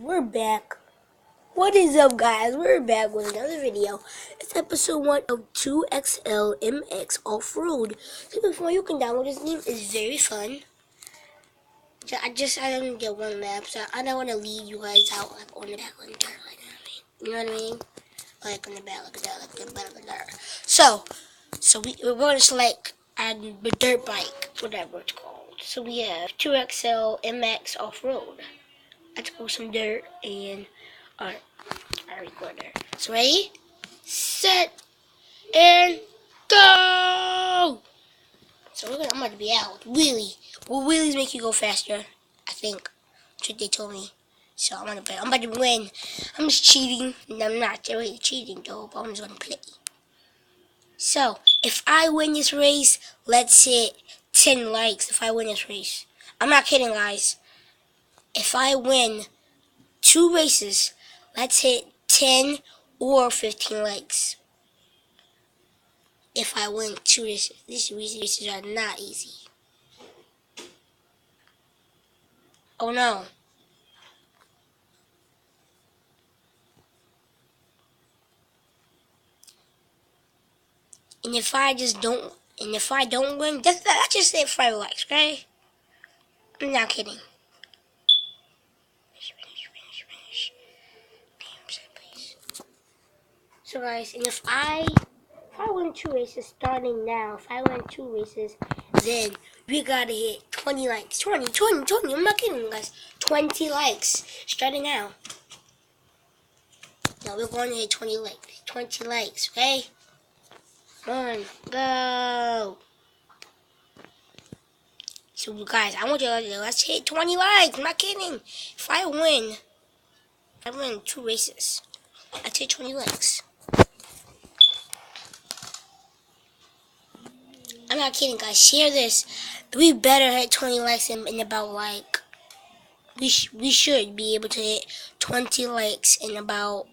we're back. What is up, guys? We're back with another video. It's episode 1 of 2XL MX Off-Road. So before you can download this game, it's very fun. I don't get one map, so I don't want to leave you guys out like on the back on the dirt, like that. You know what I mean? Like on the back, like that, like the dirt. So we're going to select the dirt bike, whatever it's called. So we have 2XL MX Off-Road. Let's go some dirt and I recorder. So ready, set, and go! So I'm about to be out. Wheelie. Will wheelies make you go faster? I think. That's what they told me. So I'm about to win. I'm just cheating. No, I'm not really cheating though, but I'm just gonna play. So if I win this race, let's hit 10 likes. If I win this race, I'm not kidding, guys. If I win 2 races, let's hit 10 or 15 likes. If I win 2 races, these races are not easy. Oh no. And if I don't win, that's just say 5 likes, okay? I'm not kidding. So guys, and if I win 2 races starting now, if I win 2 races, then we gotta hit 20 likes. 20, I'm not kidding, guys. 20 likes starting now. No, we're going to hit 20 likes. 20 likes, okay? Come on, go. So guys, I want you to let's hit 20 likes. I'm not kidding. If I win 2 races, let's hit 20 likes. I'm not kidding, guys. Share this. We better hit 20 likes in about like we should be able to hit 20 likes in about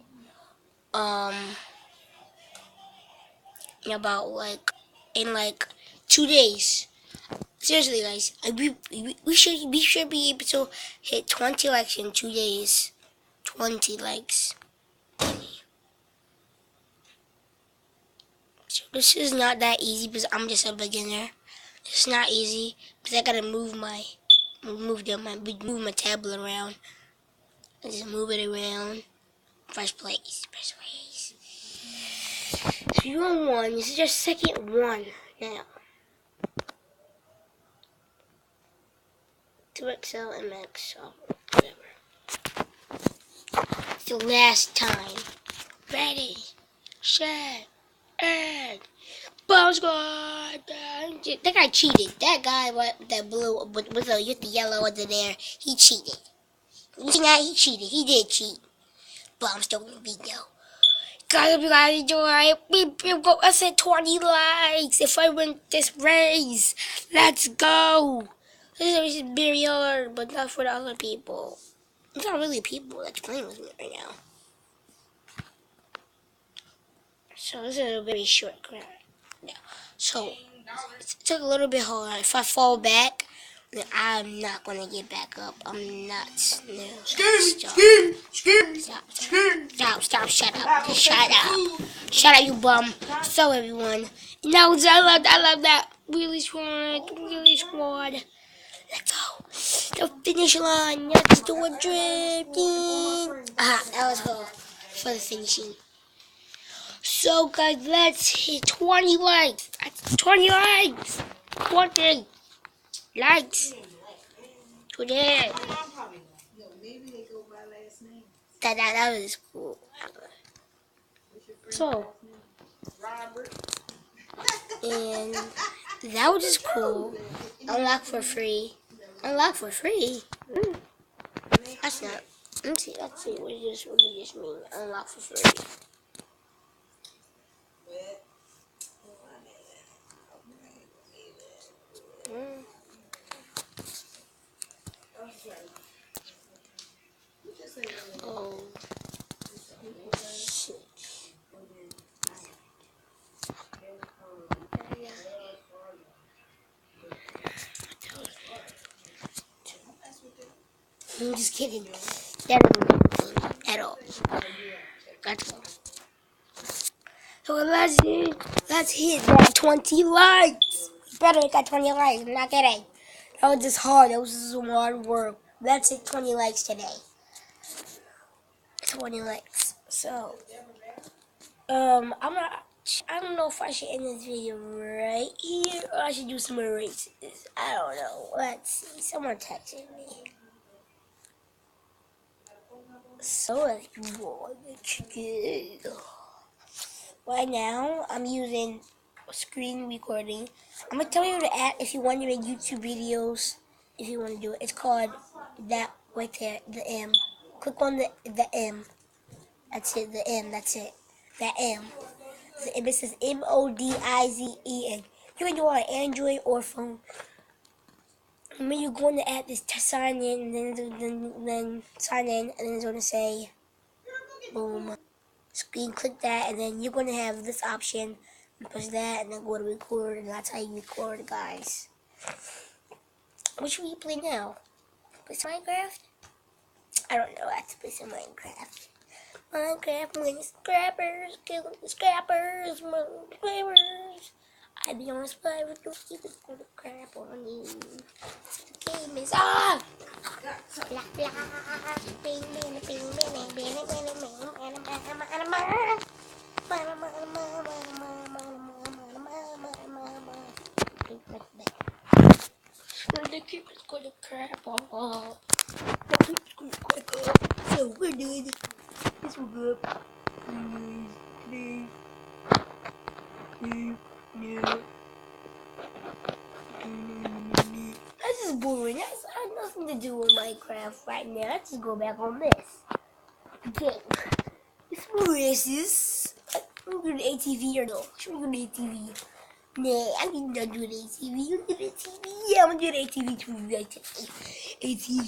in like 2 days. Seriously, guys, we should be able to hit 20 likes in 2 days. 20 likes. So this is not that easy because I'm just a beginner. It's not easy because I gotta move my tablet around. I just move it around. First place. So you won 1. This is your second one now. 2XL MX, so whatever. It's the last time. Ready, set, and bomb squad. That guy cheated. That guy with the blue, with the yellow under there, he cheated. You see that? He cheated. He did cheat. But I'm still gonna beat you. Guys, hope you guys enjoy. I said 20 likes if I win this race. Let's go. This race is very hard, but not for the other people. It's not really people that's playing with me right now. So this is a very short clip. Yeah. So it took a little bit hard. If I fall back, then I'm not gonna get back up. I'm not. No. Stop, shut up. Shut up, you bum. So everyone. No, I love that. Wheelie squad. Let's go. The finish line. Let's do a drifting. That was cool for the finishing. So guys, let's hit 20 likes. That's 20 likes. 20 likes. Today. That was cool. So, and that was just cool. Unlock for free. Unlock for free? That's not. Let's see. What does this mean? Unlock for free. Oh, shit. I'm just kidding. That doesn't make me at all. That's all. So let's hit that 20 likes. Better hit that 20 likes. I'm not kidding. That was just hard. That was just some hard work. Let's hit 20 likes today. 20 likes. So, I'm not. I don't know if I should end this video right here or I should do some erases. I don't know. Let's see. Someone texted me. So let's go. Right now, I'm using screen recording. I'm gonna tell you the app if you want to make YouTube videos. If you want to do it, it's called that right there, the M. Click on the M. That's it. The M. That's it. That M. It says MODIZEN. You can do it on Android or phone. And when you go on the app, just sign in, and then sign in, and then it's gonna say, boom. Screen, click that, and then you're gonna have this option. You push that, and then go to record, and that's how you record, guys. What should we play now? Play some Minecraft? I don't know. I have to play some Minecraft. Minecraft, I'm getting scrappers, killing the scrappers, scrappers. I be on spy with no stupid for the crap on you. The game is on. Blah blah. Bing bing bing bing bing the keeper's gonna crap on. The keeper's gonna crack up. So we're doing it. This will go up. Please. That's just boring. That's nothing to do with Minecraft right now. Let's just go back on this. Okay. It's racist. I'm doing ATV or no? Should we do ATV? Nah, I'm not doing ATV. You do ATV? Yeah, I'm doing ATV too. ATV.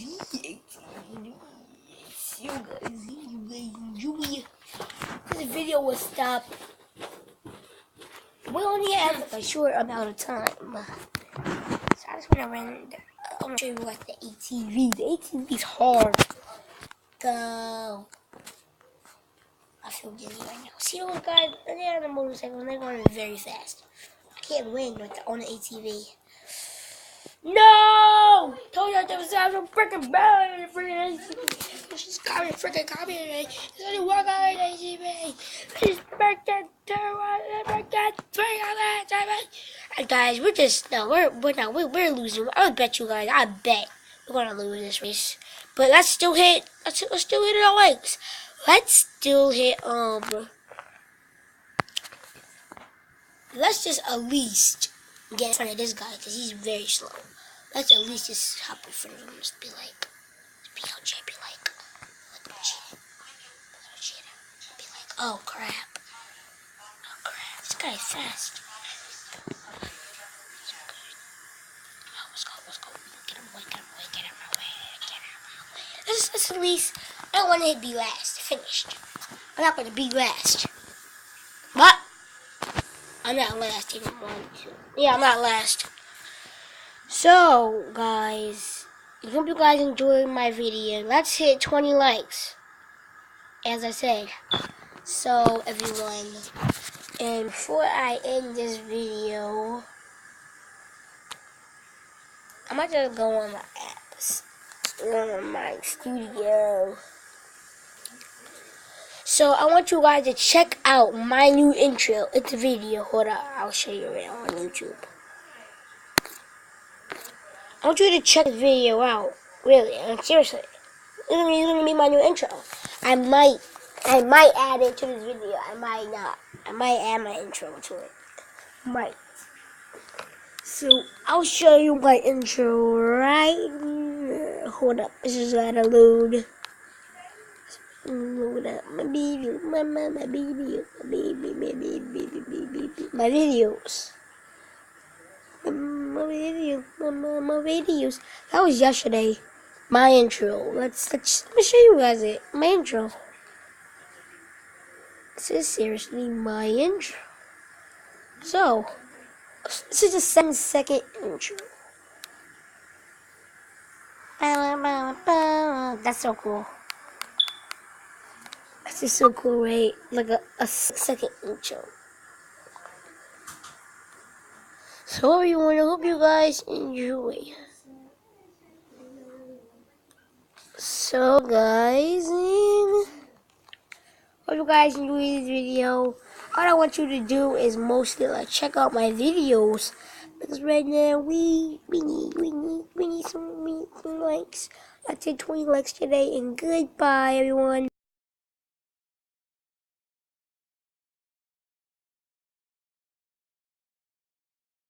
You guys enjoy. This video will stop. We only have like a short amount of time. So I just want to run. I'm going to show you like the ATV. The ATV is hard. Go. I feel dizzy right now. See those guys? They're on the motorcycle and they're going very fast. I can't win on the ATV. No! Told you there was a freaking bell in the freaking ATV. She's freaking copying. It's only one guy in the ATV. She's freaking and guys, we're losing. I would bet you guys. I bet we're gonna lose this race. But let's still hit our legs. Let's still hit let's just at least get in front of this guy because he's very slow. Let's at least just hop in front of him. Just be like, be like, be like, oh crap, this guy's fast. Let's go. Get him away. Let's at least. I don't want to be last. Finished. I'm not going to be last. But I'm not last even yeah, I'm not last. So, guys, I hope you guys enjoyed my video. Let's hit 20 likes, as I said. So, everyone, and before I end this video, I might just go on my apps, on my studio. So I want you guys to check out my new intro. It's a video. Hold on, I'll show you it on YouTube. I want you to check the video out. Really, seriously. It's gonna be my new intro. I might add it to this video. I might not. I might add my intro to it. Might. So I'll show you my intro right now. Hold up, this is gotta load. Load up my video, my video, my videos. My videos. That was yesterday. My intro. Let me show you guys it. My intro. This is seriously my intro. So, this is a 7-second intro. That's so cool. This is so cool, right? Like a 6-second intro. So everyone, I hope you guys enjoy. So guys, hope you guys enjoy this video. All I want you to do is mostly like check out my videos, because right now we need some likes. I did 20 likes today, and goodbye everyone.